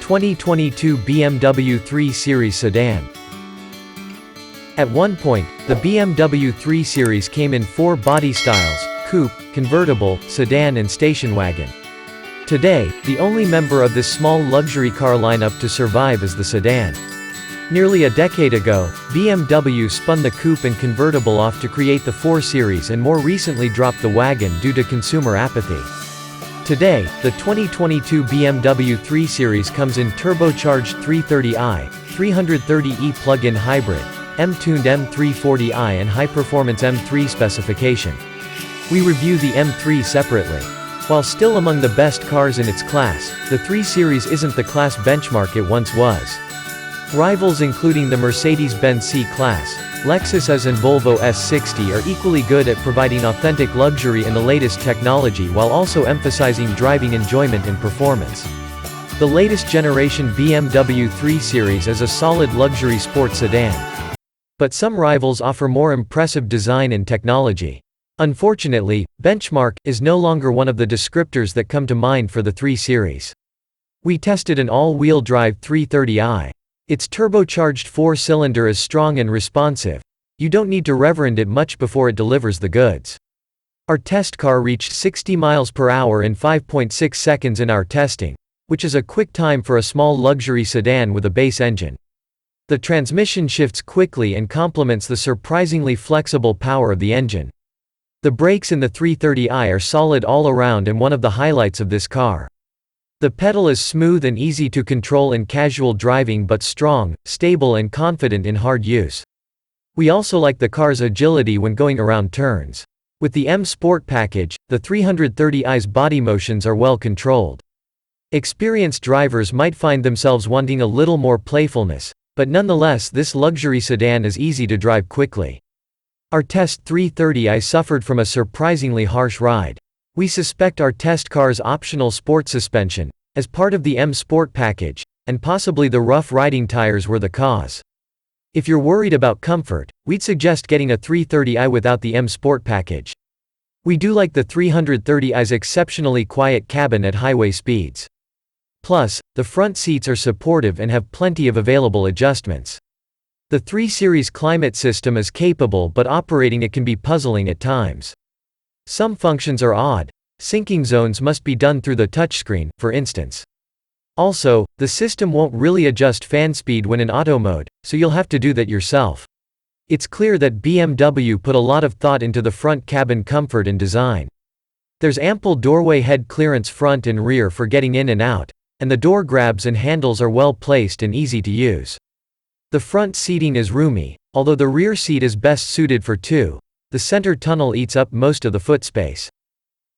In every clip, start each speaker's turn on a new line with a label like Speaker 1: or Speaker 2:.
Speaker 1: 2022 BMW 3 Series Sedan. At one point, the BMW 3 Series came in 4 body styles: coupe, convertible, sedan and station wagon. Today, the only member of this small luxury car lineup to survive is the sedan. Nearly a decade ago, BMW spun the coupe and convertible off to create the 4 Series and more recently dropped the wagon due to consumer apathy. Today, the 2022 BMW 3 Series comes in turbocharged 330i, 330e plug-in hybrid, M-tuned M340i and high-performance M3 specification. We review the M3 separately. While still among the best cars in its class, the 3 Series isn't the class benchmark it once was. Rivals including the Mercedes-Benz C-Class, Lexus and Volvo S60 are equally good at providing authentic luxury and the latest technology while also emphasizing driving enjoyment and performance. The latest generation BMW 3 Series is a solid luxury sports sedan. But some rivals offer more impressive design and technology. Unfortunately, benchmark is no longer one of the descriptors that come to mind for the 3 Series. We tested an all-wheel drive 330i. Its turbocharged 4-cylinder is strong and responsive. You don't need to reverend it much before it delivers the goods. Our test car reached 60 miles per hour in 5.6 seconds in our testing, which is a quick time for a small luxury sedan with a base engine. The transmission shifts quickly and complements the surprisingly flexible power of the engine. The brakes in the 330i are solid all around and one of the highlights of this car. The pedal is smooth and easy to control in casual driving but strong, stable and confident in hard use. We also like the car's agility when going around turns. With the M Sport package, the 330i's body motions are well controlled. Experienced drivers might find themselves wanting a little more playfulness, but nonetheless this luxury sedan is easy to drive quickly. Our test 330i suffered from a surprisingly harsh ride. We suspect our test car's optional sport suspension, as part of the M Sport package, and possibly the rough riding tires were the cause. If you're worried about comfort, we'd suggest getting a 330i without the M Sport package. We do like the 330i's exceptionally quiet cabin at highway speeds. Plus, the front seats are supportive and have plenty of available adjustments. The 3 Series climate system is capable but operating it can be puzzling at times. Some functions are odd. Syncing zones must be done through the touchscreen, for instance. Also, the system won't really adjust fan speed when in auto mode, so you'll have to do that yourself. It's clear that BMW put a lot of thought into the front cabin comfort and design. There's ample doorway head clearance front and rear for getting in and out, and the door grabs and handles are well placed and easy to use. The front seating is roomy, although the rear seat is best suited for 2. The center tunnel eats up most of the foot space.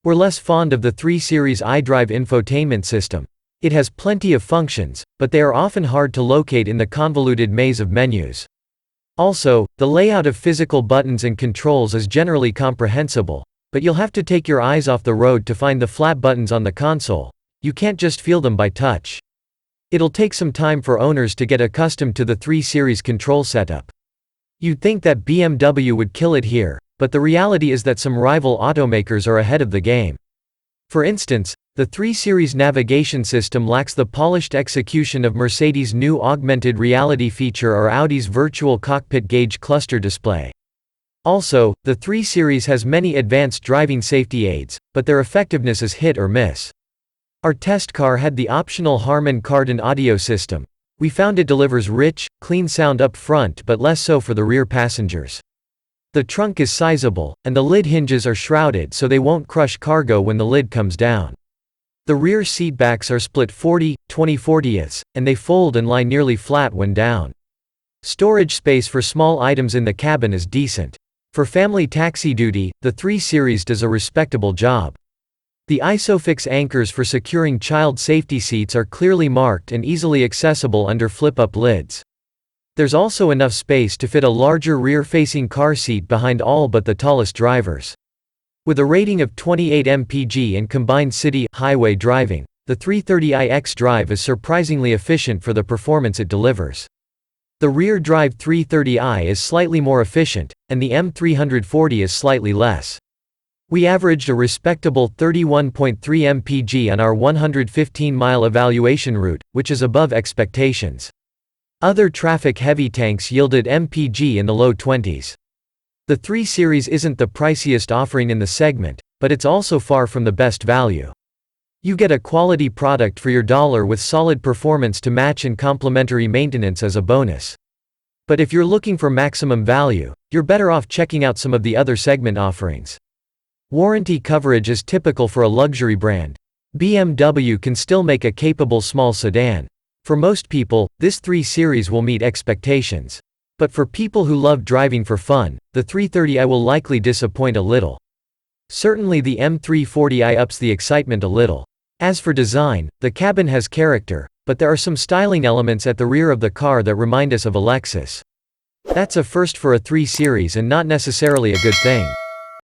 Speaker 1: We're less fond of the 3 Series iDrive infotainment system. It has plenty of functions, but they are often hard to locate in the convoluted maze of menus. Also, the layout of physical buttons and controls is generally comprehensible, but you'll have to take your eyes off the road to find the flat buttons on the console. You can't just feel them by touch. It'll take some time for owners to get accustomed to the 3 Series control setup. You'd think that BMW would kill it here, but the reality is that some rival automakers are ahead of the game. For instance, the 3 Series navigation system lacks the polished execution of Mercedes' new augmented reality feature or Audi's virtual cockpit gauge cluster display. Also, the 3 Series has many advanced driving safety aids, but their effectiveness is hit or miss. Our test car had the optional Harman Kardon audio system. We found it delivers rich, clean sound up front but less so for the rear passengers. The trunk is sizable, and the lid hinges are shrouded so they won't crush cargo when the lid comes down. The rear seat backs are split 40/20/40ths, and they fold and lie nearly flat when down. Storage space for small items in the cabin is decent. For family taxi duty, the 3 Series does a respectable job. The ISOFIX anchors for securing child safety seats are clearly marked and easily accessible under flip-up lids. There's also enough space to fit a larger rear-facing car seat behind all but the tallest drivers. With a rating of 28 mpg in combined city-highway driving, the 330i xDrive is surprisingly efficient for the performance it delivers. The rear-drive 330i is slightly more efficient, and the M340 is slightly less. We averaged a respectable 31.3 mpg on our 115-mile evaluation route, which is above expectations. Other traffic-heavy tanks yielded mpg in the low 20s. The 3 Series isn't the priciest offering in the segment, but it's also far from the best value. You get a quality product for your dollar with solid performance to match and complementary maintenance as a bonus. But if you're looking for maximum value, you're better off checking out some of the other segment offerings. Warranty coverage is typical for a luxury brand. BMW can still make a capable small sedan. For most people, this 3 Series will meet expectations. But for people who love driving for fun, the 330i will likely disappoint a little. Certainly the M340i ups the excitement a little. As for design, the cabin has character, but there are some styling elements at the rear of the car that remind us of a Lexus. That's a first for a 3 Series and not necessarily a good thing.